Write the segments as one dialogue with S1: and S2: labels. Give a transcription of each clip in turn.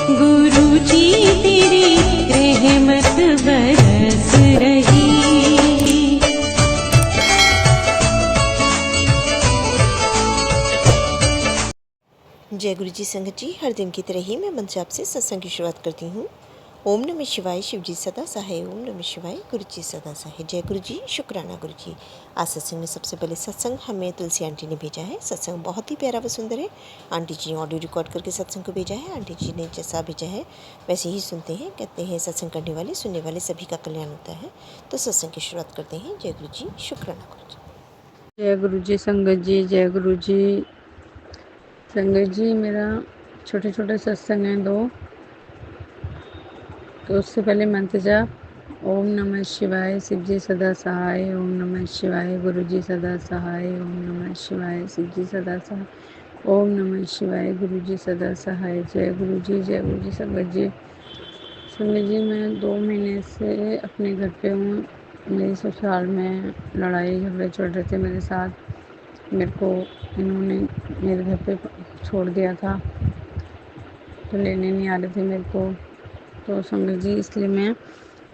S1: गुरु जी तेरी रहमत बरस रही।
S2: जय गुरु जी संगत जी, हर दिन की तरह ही मैं मंच आपसे सत्संग की शुरुआत करती हूँ। ओम नमः शिवाय, शिव जी सदा सहाय। ओम नमः शिवाय, गुरु जी सदा सहाय। जय गुरु जी, शुक्राना गुरु जी। आज सत्संग में सबसे पहले सत्संग हमें तुलसी आंटी ने भेजा है। सत्संग बहुत ही प्यारा व सुंदर है। आंटी जी ने ऑडियो रिकॉर्ड करके सत्संग को भेजा है। आंटी जी ने जैसा भेजा है वैसे ही सुनते हैं। कहते हैं सत्संग करने वाले सुनने वाले सभी का कल्याण होता है। तो सत्संग की शुरुआत करते हैं। जय गुरु जी, शुक्राना गुरु जी।
S3: जय गुरु जी संगत जी, जय गुरु जी संगत जी। मेरा छोटे छोटे सत्संग हैं 2, तो उससे पहले मंत्र जाप। ओम नमः शिवाय, शिव जी सदा सहाय। ओम नमः शिवाय, गुरु जी सदा सहाय। ओम नमः शिवाय, शिव जी सदा सहाय। ओम नमः शिवाय, गुरु जी सदा सहाय। जय गुरु जी, जय गुरु जी संगत जी। संगत जी, मैं 2 महीने से अपने घर पे हूँ। मेरी ससुराल में लड़ाई झगड़े चल रहे थे मेरे साथ। मेरे को इन्होंने मेरे घर पे छोड़ दिया था, तो लेने नहीं आ रहे थे मेरे को। तो संगत जी, इसलिए मैं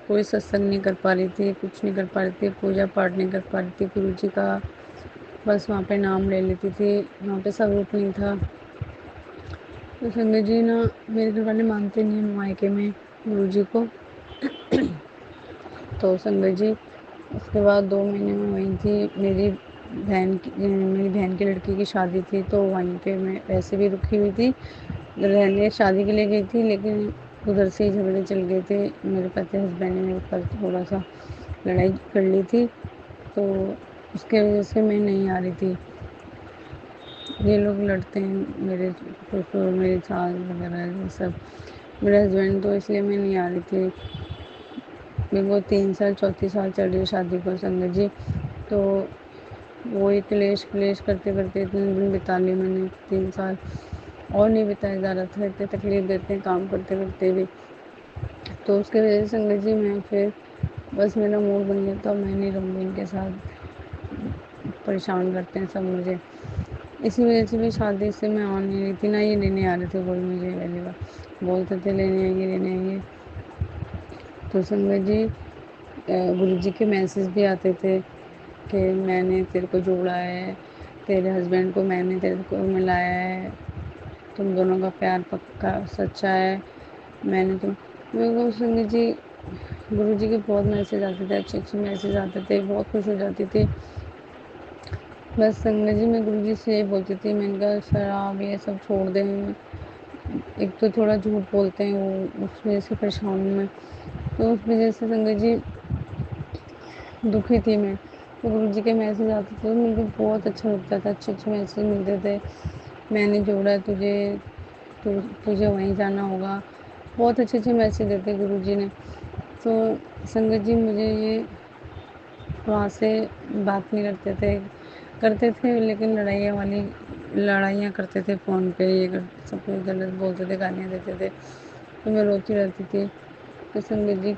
S3: कोई सत्संग नहीं कर पा रही थी, कुछ नहीं कर पा रही थी, पूजा पाठ नहीं कर पा रही थी। गुरु जी का बस वहाँ पे नाम ले लेती थी, वहाँ पे स्वरूप नहीं था। तो संगत जी ना, मेरे घर वाले मानते नहीं हैं मायके में गुरु जी को। तो संगत जी, उसके बाद 2 महीने में वहीं थी। मेरी बहन की लड़की की शादी थी, तो वहीं पे मैं वैसे भी रुकी हुई थी। रहने शादी के लिए गई थी, लेकिन उधर से ही झगड़े चल गए थे। मेरे पति हस्बैंड ने मेरे ऊपर थोड़ा सा लड़ाई कर ली थी, तो उसके वजह से मैं नहीं आ रही थी। ये लोग लड़ते हैं, मेरे ससुर, मेरी सास वगैरह ये सब, मेरे हस्बैंड, तो इसलिए मैं नहीं आ रही थी। मेरे को 3 साल, चौथी साल चल रही है शादी को संगत जी। तो वही क्लेश करते करते इतने दिन बिता लिए मैंने, 3 साल और नहीं बिताया जा रहा था। इतने तकलीफ देते हैं काम करते करते भी। तो उसके वजह से संगत जी मैं फिर बस मेरा मूड बन गया था, मैं नहीं रहूँगी इनके साथ, परेशान करते हैं सब मुझे। इसी वजह से भी शादी से मैं आ नहीं रही थी ना, ये लेने आ रहे थे कोई मुझे पहली बार, बोलते थे लेने आएंगे लेने आएंगे। तो संगत जी, गुरु जी के मैसेज भी आते थे कि मैंने तेरे को जोड़ा है, तेरे हस्बैंड को मैंने तेरे को मिलाया है, तुम दोनों का प्यार पक्का सच्चा है। मैंने तुम मेरे को संगत जी, गुरु जी के बहुत मैसेज आते थे, अच्छे अच्छे मैसेज आते थे, बहुत खुश हो जाती थी। बस संगत जी, मैं गुरु जी से यही बोलती थी, मैंने कहा शराब ये सब छोड़ दें। एक तो थोड़ा झूठ बोलते हैं वो, उस वजह से परेशान हूँ मैं। तो उस वजह से संगत जी दुखी थी मैं। तो गुरु जी के मैसेज आते थे, तो मुझे बहुत अच्छा लगता था, अच्छे अच्छे मैसेज मिलते थे। मैंने जोड़ा तुझे, तुझे वहीं जाना होगा, बहुत अच्छे अच्छे मैसेज देते गुरु जी ने। तो संगत जी, मुझे ये वहाँ से बात नहीं करते थे, लेकिन लड़ाइयाँ करते थे फ़ोन पे, ये सब कुछ गलत बोलते थे, गालियाँ देते थे, तो मैं रोती रहती थी। तो संगत जी,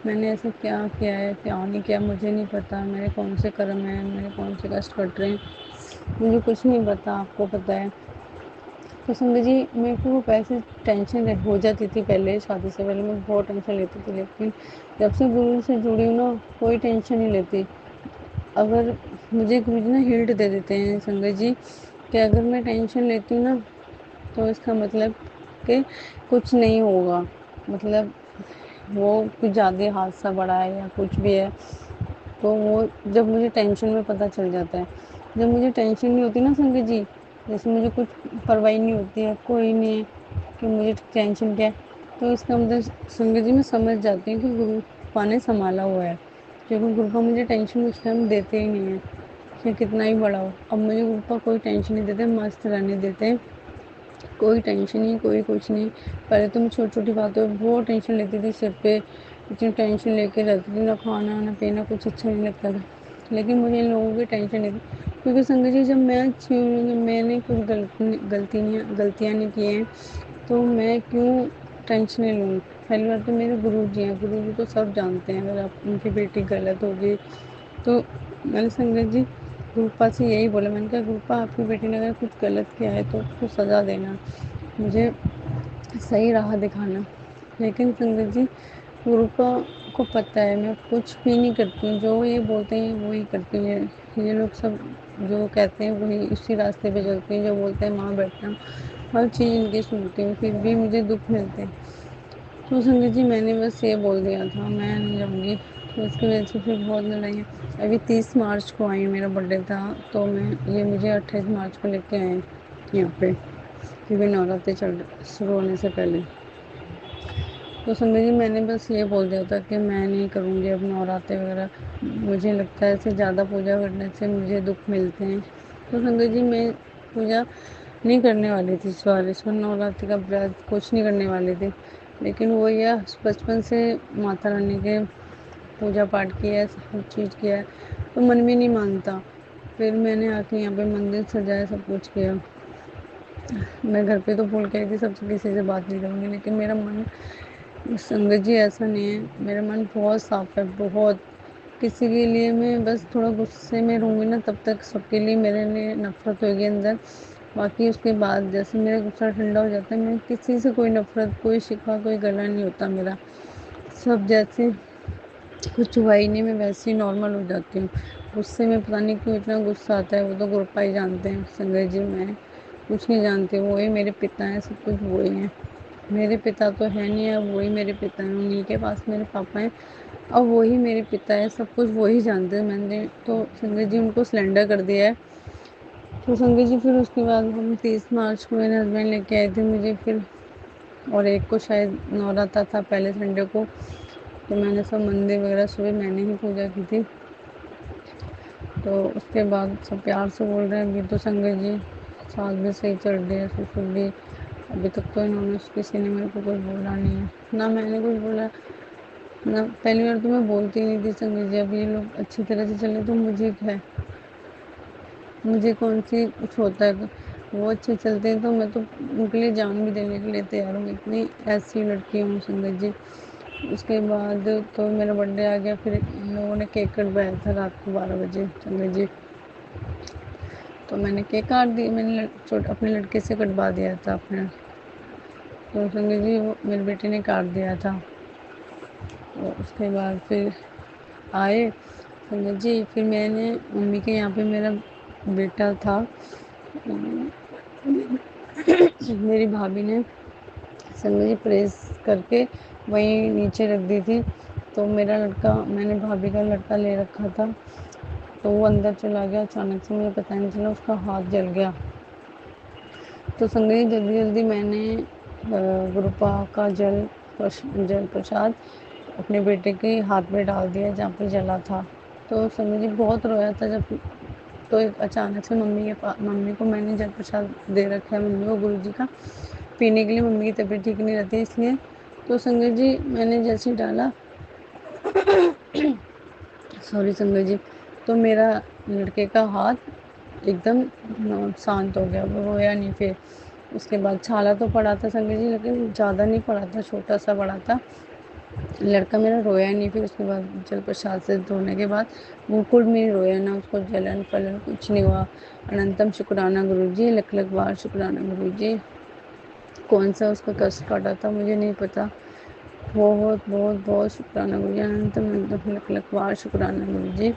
S3: मैंने ऐसा क्या किया है, क्या नहीं किया, मुझे नहीं पता। मेरे कौन से कर्म हैं, मेरे कौन से कष्ट कट रहे हैं, मुझे कुछ नहीं पता, आपको पता है। तो संगत जी, मेरे को वैसे टेंशन हो जाती थी पहले, शादी से पहले मैं बहुत टेंशन लेती थी, लेकिन जब से गुरु से जुड़ी हूँ ना, कोई टेंशन नहीं लेती। अगर मुझे गुरु जी ना हिंट दे देते हैं संगत जी, कि अगर मैं टेंशन लेती हूँ ना, तो इसका मतलब कि कुछ नहीं होगा, मतलब वो कुछ ज़्यादा हादसा बड़ा है या कुछ भी है। तो वो जब मुझे टेंशन में पता चल जाता है। जब मुझे टेंशन नहीं होती ना संगत जी, जैसे मुझे कुछ परवाही नहीं होती है, कोई नहीं है कि मुझे टेंशन क्या है, तो इसका मतलब संगत जी मैं समझ जाती हूँ कि गुरु कृपा ने संभाला हुआ है। क्योंकि गुरु कृपा मुझे टेंशन उस टाइम देते ही नहीं है, चाहे कितना ही बड़ा हो। अब मुझे गुरु कृपा कोई टेंशन नहीं देते, मस्त रहने देते हैं, कोई टेंशन नहीं, कोई कुछ नहीं। पहले तो मैं छोटी छोटी बातों पर बहुत टेंशन लेती थी, सिर पे इतनी टेंशन लेके रहती थी, ना खाना ना पीना कुछ अच्छा नहीं लगता था। लेकिन मुझे इन लोगों की टेंशन नहीं थी, क्योंकि संगत जी, जब मैं अच्छी हूँ, जब मैंने कुछ गलतियाँ नहीं की हैं, तो मैं क्यों टेंशन लूँ। पहली बात तो मेरे गुरु जी हैं, गुरु जी तो सब जानते हैं, अगर आप उनकी बेटी गलत होगी तो। मैंने संगत जी गुरुपा से यही बोला, मैंने कहा गुरुपा, आपकी बेटी ने अगर कुछ गलत किया है तो उसको सज़ा देना। मुझे सही राह दिखाना। लेकिन संगत जी, गुरु को पता है मैं कुछ भी नहीं करती हूँ, जो ये बोलते हैं वही करती हूँ। ये लोग सब जो कहते हैं वही इसी रास्ते पे चलती हूँ, जो बोलते हैं वहाँ बैठना, हर चीज़ इनकी सुनती हूँ, फिर भी मुझे दुख मिलते हैं। तो संगत जी, मैंने बस ये बोल दिया था मैं नहीं जाऊँगी, तो उसकी वजह से फिर बहुत लड़ाइयाँ। अभी 30 मार्च को आई, मेरा बर्थडे था, तो ये मुझे 28 मार्च को लेके आए यहाँ पे, क्योंकि नवरात्रि शुरू होने से पहले। तो संगत जी, मैंने बस ये बोल दिया था कि मैं नहीं करूँगी अब नवरात्रि वगैरह, मुझे लगता है ऐसे ज़्यादा पूजा करने से मुझे दुख मिलते हैं। तो संगत जी, मैं पूजा नहीं करने वाली थी इस बार नवरात्रि का व्रत कुछ नहीं करने वाली थी, लेकिन वो यह बचपन से माता रानी के पूजा पाठ किया है, हर चीज़ किया है, तो मन में नहीं मानता। फिर मैंने आके यहाँ पे मंदिर सजाया, सब कुछ किया। मैं घर पे तो भूल गई थी सबसे, किसी से बात नहीं करूँगी, लेकिन मेरा मन, संगत जी ऐसा नहीं है, मेरा मन बहुत साफ है, बहुत। किसी के लिए मैं बस थोड़ा गुस्से में रहूँगी ना, तब तक सबके लिए मेरे लिए नफरत होगी अंदर। बाकी उसके बाद जैसे मेरा गुस्सा ठंडा हो जाता है, मैं किसी से कोई नफरत, कोई शिकवा, कोई गला नहीं होता मेरा। सब जैसे कुछ हुआ ही नहीं, मैं वैसे ही नॉर्मल हो जाती हूँ। गुस्से में पता नहीं क्यों इतना गुस्सा आता है, वो तो गुरप्पा ही जानते हैं संगत जी, मैं कुछ नहीं जानती। वो ही मेरे पिता हैं, सब कुछ वो ही हैं। मेरे पिता तो है नहीं, अब वही मेरे पिता हैं, उन्हीं के पास मेरे पापा हैं, अब वही मेरे पिता है, सब कुछ वही जानते हैं। मैंने तो संगत जी उनको सिलेंडर कर दिया है। तो संगत जी, फिर उसके बाद हम 30 मार्च को मेरे हस्बैंड लेके आए थे मुझे, फिर और एक को शायद नवरात्रा था पहले संडे को, तो मैंने सब मंदिर वगैरह सुबह मैंने ही पूजा की थी। तो उसके बाद सब प्यार से बोल रहे हैं। अभी तो संगत जी सास भी सही चल रही है, ससुर भी, अभी तक तो इन्होंने किसी ने मेरे को कुछ बोला नहीं है, ना मैंने कुछ बोला ना। पहली बार तो मैं बोलती नहीं थी संगत जी, अब ये लोग अच्छी तरह से चले तो मुझे क्या है, मुझे कौन सी कुछ होता है। वो अच्छे चलते हैं तो मैं तो उनके लिए जान भी देने के लिए तैयार हूँ, इतनी ऐसी लड़की हूँ संगत जी। उसके बाद तो मेरा बर्थडे आ गया, फिर इन लोगों ने केक कटवाया था रात को 12 बजे संगत जी, तो मैंने केक काट दिया, मैंने अपने लड़के से कटवा दिया था अपने। तो संगत जी वो मेरे बेटे ने काट दिया था। तो उसके बाद फिर आए संगत जी, फिर मैंने मम्मी के यहाँ पे मेरा बेटा था, मेरी भाभी ने संगत जी प्रेस करके वहीं नीचे रख दी थी। तो मेरा लड़का, मैंने भाभी का लड़का ले रखा था, तो वो अंदर चला गया अचानक से, मुझे पता नहीं चला, उसका हाथ जल गया। तो संगत जी जल्दी जल्दी मैंने गुरुपा का जल प्रसाद अपने बेटे के हाथ में डाल दिया जहाँ पे जला था। तो संगत जी बहुत रोया था जब, तो एक अचानक से मम्मी को मैंने जल प्रसाद दे रखा है, मम्मी को गुरु जी का पीने के लिए, मम्मी की तबीयत ठीक नहीं रहती इसलिए। तो संगत जी मैंने जैसे डाला, सॉरी संगत जी, तो मेरा लड़के का हाथ एकदम शांत हो गया, वो रोया नहीं। फिर उसके बाद छाला तो पड़ा था संगत जी, लेकिन ज़्यादा नहीं पड़ा था, छोटा सा पड़ा था। लड़का मेरा रोया नहीं। फिर उसके बाद जल प्रसाद से धोने के बाद बिल्कुल भी नहीं रोया, ना उसको जलन फलन कुछ नहीं हुआ। अनंतम शुक्राना गुरु जी, लख लख बार शुक्राना गुरु जी। कौन सा उसका कष्ट काटा था मुझे नहीं पता, बहुत बहुत बहुत शुक्राना गुरु जी, अनंतम अनंतम लख लख बार शुक्राना गुरु जी।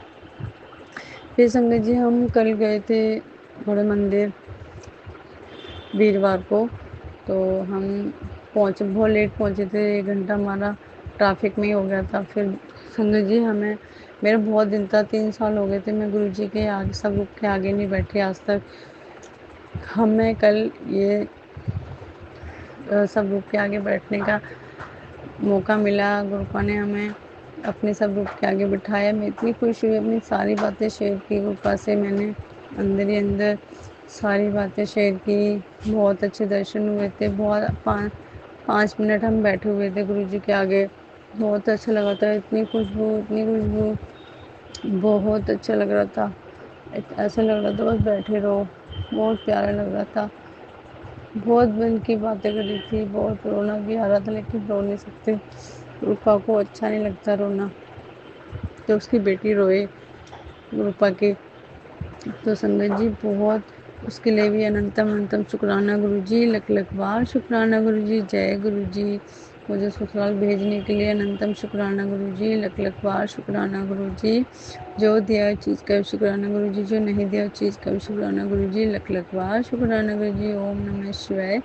S3: फिर संगत जी हम कल गए थे बड़े मंदिर वीरवार को, तो हम पहुँचे, बहुत लेट पहुँचे थे, 1 घंटा हमारा ट्रैफिक में ही हो गया था। फिर संगत जी हमें, मेरा बहुत दिन था, 3 साल हो गए थे मैं गुरु जी के आगे, सब ग्रुप के आगे नहीं बैठी आज तक। हमें कल ये सब ग्रुप के आगे बैठने का मौका मिला, गुरुपा ने हमें अपने सब ग्रुप के आगे बिठाया। मैं इतनी खुश हुई, अपनी सारी बातें शेयर की गुरुपा से, मैंने अंदर ही अंदर सारी बातें शेयर की। बहुत अच्छे दर्शन हुए थे, बहुत 5 मिनट हम बैठे हुए थे गुरु जी के आगे, बहुत अच्छा लगा था, इतनी खुशबू, इतनी खुशबू, बहुत अच्छा लग रहा था। ऐसा लग रहा था बस बैठे रहो, बहुत प्यारा लग रहा था। बहुत मन की बातें कर रही थी, बहुत रोना भी आ रहा था, लेकिन रो नहीं सकते, रूपा को अच्छा नहीं लगता रोना, तो उसकी बेटी रोए रूपा की। तो संगत जी बहुत उसके लिए भी अनंतम अनंतम शुक्राना गुरुजी, लख लख बार शुक्राना गुरुजी। जय गुरुजी। मुझे ससुराल भेजने के लिए अनंतम शुक्राना गुरुजी, लख लख बार शुक्राना गुरुजी। जो दिया चीज़ का भी शुक्राना गुरुजी, जो नहीं दिया चीज़ का भी शुक्राना गुरुजी, लख लख बार शुक्राना गुरुजी। ओम नमः शिवाय।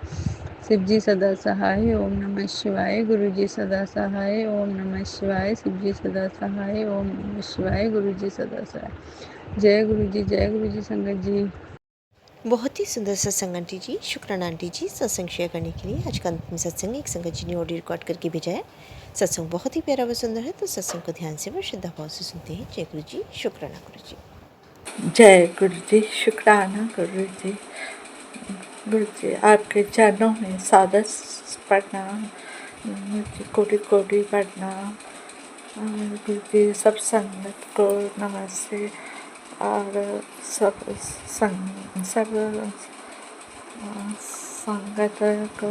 S3: शिव जी सदा सहाय। ओम नमः शिवाय। गुरु जी सदा सहाय। ओम नमः शिवाय। शिव जी सदा सहाय। ओम नमः शिवाय। गुरु जी सदा सहाय। जय गुरु जी, जय गुरु जी संगत जी।
S2: बहुत ही सुंदर सत्संग आंटी जी, शुक्राना आंटी जी सत्संग शेयर करने के लिए। आज का अंतिम सत्संग एक संगत जी ने ऑडियो रिकॉर्ड करके भेजा है। सत्संग बहुत ही प्यारा व सुंदर है, तो सत्संग को ध्यान से व श्रद्धा भाव से सुनते हैं। जय गुरु जी, शुक्राना गुरु जी।
S4: जय गुरु जी, शुक्राना गुरु जी। गुरु जी आपके चरणों में सादर प्रणाम, गुरु जी कोटि कोटि प्रणाम। और गुरु जी सब संगत को नमस्ते। और सब संगत को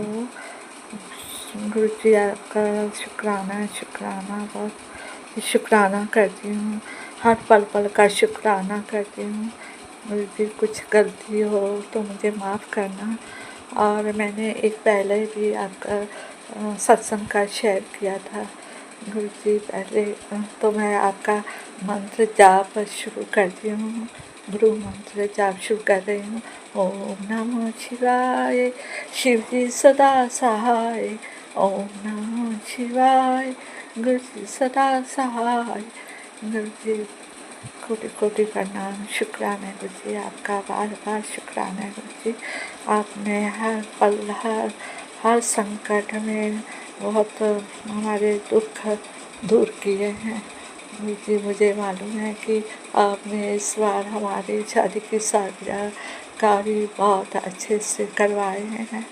S4: गुरु जी आपका शुक्राना शुक्राना, बहुत शुक्राना करती हूँ। हर पल पल का शुक्राना करती हूँ। गुरु जी कुछ गलती हो तो मुझे माफ़ करना। और मैंने एक पहले भी आपका सत्संग का शेयर किया था गुरु जी। पहले तो मैं आपका मंत्र जाप शुरू करती हूँ, गुरु मंत्र जाप शुरू कर रही हूँ। ओम नमो शिवाय, शिव जी सदा सहाय। ओम नमो शिवाय, गुरु जी सदा सहाय। गुरु जी कोटि कोटि प्रणाम, शुक्राना है गुरु जी आपका, बार बार शुक्राना है गुरु जी। आपने हर पल हर संकट में बहुत हमारे दुख दूर किए हैं गुरु जी। मुझे मालूम है कि आपने इस बार हमारी शादी की सालगिरह का भी बहुत अच्छे से करवाए हैं।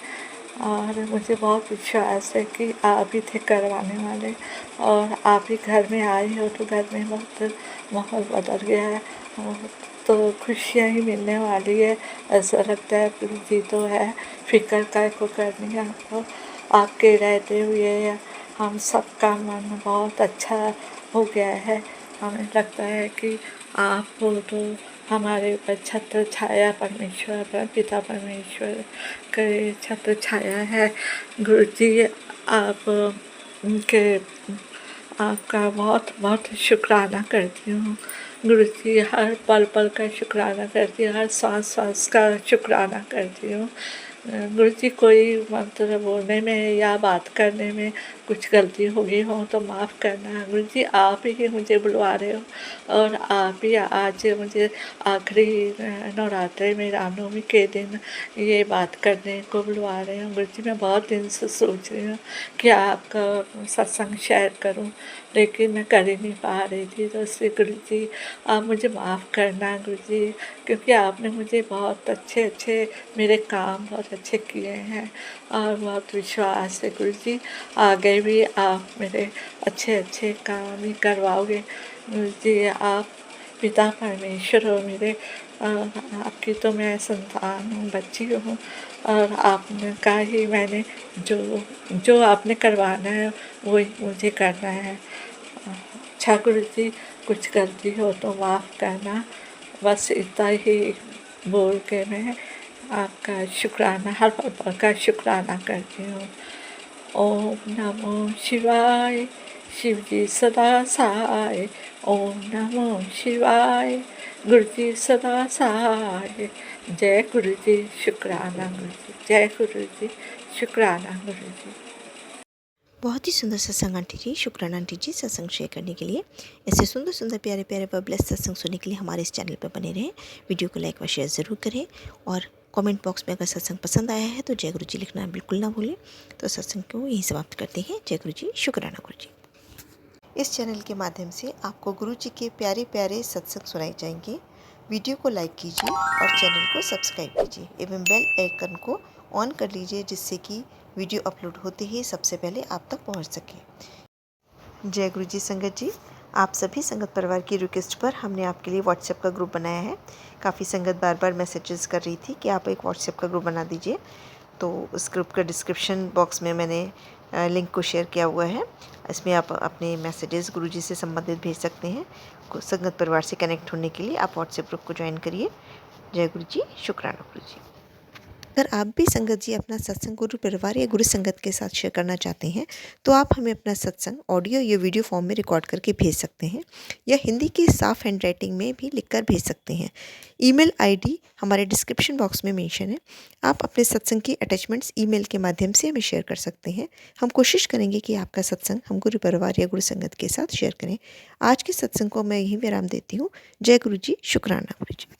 S4: और मुझे बहुत विश्वास है कि आप ही थे करवाने वाले, और आप ही घर में आए हो तो घर में बहुत माहौल बदल गया है। तो खुशियाँ ही मिलने वाली है, ऐसा लगता है गुरु जी तो है। फिक्र काय को करनी है आपको, आपके रहते हुए हम सबका मन बहुत अच्छा हो गया है। हमें लगता है कि आप हो तो हमारे ऊपर छत्र छाया परमेश्वर पिता परमेश्वर के छत्र छाया है गुरु जी। आप के आपका बहुत बहुत शुक्राना करती हूँ गुरु जी। हर पल पल का शुक्राना करती हूँ, हर सांस सांस का शुक्राना करती हूँ गुरु जी। कोई मंत्र बोलने में या बात करने में कुछ गलती हो गई हो तो माफ़ करना गुरु जी। आप ही मुझे बुलवा रहे हो, और आप ही आज मुझे आखिरी नवरात्रि में रामनवमी के दिन ये बात करने को बुलवा रहे हो गुरु जी। मैं बहुत दिन से सोच रही हूँ कि आपका सत्संग शेयर करूँ, लेकिन मैं कर ही नहीं पा रही थी। तो इसलिए गुरु जी आप मुझे माफ़ करना गुरु जी, क्योंकि आपने मुझे बहुत अच्छे मेरे काम बहुत अच्छे किए हैं, और बहुत विश्वास है गुरु जी आगे भी आप मेरे अच्छे काम ही करवाओगे गुरु जी। आप पिता परमेश्वर हो मेरे, आपकी तो मैं संतान हूँ, बच्ची हूँ, और आपने का ही मैंने जो आपने करवाना है वही मुझे करना है। अच्छा गुरु जी, कुछ गलती हो तो माफ़ करना, बस इतना ही बोल के मैं आपका शुक्राना हर पल का शुक्राना करती हूँ। ओम नमो शिवाय, शिव जी सदा सहाय। ओम नमो शिवाय, गुरु जी सदा सहाय। जय गुरु जी, शुक्राना गुरु जी। जय गुरु जी, शुक्राना गुरु जी।
S2: बहुत ही सुंदर सत्संग आंटी जी, शुक्राना आंटी जी सत्संग शेयर करने के लिए। ऐसे सुंदर सुंदर प्यारे प्यारे व ब्लेस सत्संग सुनने के लिए हमारे इस चैनल पर बने रहें। वीडियो को लाइक व शेयर ज़रूर करें, और कमेंट बॉक्स में अगर सत्संग पसंद आया है तो जय गुरु जी लिखना बिल्कुल ना भूलें। तो सत्संग को यहीं समाप्त करते हैं। जय गुरु जी, शुक्राना गुरु जी। इस चैनल के माध्यम से आपको गुरु जी के प्यारे प्यारे सत्संग सुनाए जाएंगे। वीडियो को लाइक कीजिए और चैनल को सब्सक्राइब कीजिए एवं बेल आइकन को ऑन कर लीजिए, जिससे कि वीडियो अपलोड होते ही सबसे पहले आप तक पहुंच सके। जय गुरु जी संगत जी, आप सभी संगत परिवार की रिक्वेस्ट पर हमने आपके लिए व्हाट्सएप का ग्रुप बनाया है। काफ़ी संगत बार बार मैसेजेस कर रही थी कि आप एक व्हाट्सएप का ग्रुप बना दीजिए, तो उस ग्रुप का डिस्क्रिप्शन बॉक्स में मैंने लिंक को शेयर किया हुआ है। इसमें आप अपने मैसेजेस गुरुजी से संबंधित भेज सकते हैं। संगत परिवार से कनेक्ट होने के लिए आप व्हाट्सएप ग्रुप को ज्वाइन करिए। जय गुरु जी, शुक्राना गुरु जी। अगर आप भी संगत जी अपना सत्संग गुरु परिवार या गुरु संगत के साथ शेयर करना चाहते हैं तो आप हमें अपना सत्संग ऑडियो या वीडियो फॉर्म में रिकॉर्ड करके भेज सकते हैं या हिंदी की साफ हैंड राइटिंग में भी लिखकर भेज सकते हैं। ईमेल आईडी हमारे डिस्क्रिप्शन बॉक्स में मेंशन है। आप अपने सत्संग की अटैचमेंट्स ईमेल के माध्यम से हमें शेयर कर सकते हैं। हम कोशिश करेंगे कि आपका सत्संग हम गुरु परिवार या गुरु संगत के साथ शेयर करें। आज के सत्संग को मैं यहीं विराम देती हूँ। जय गुरु जी, शुक्राना गुरु जी।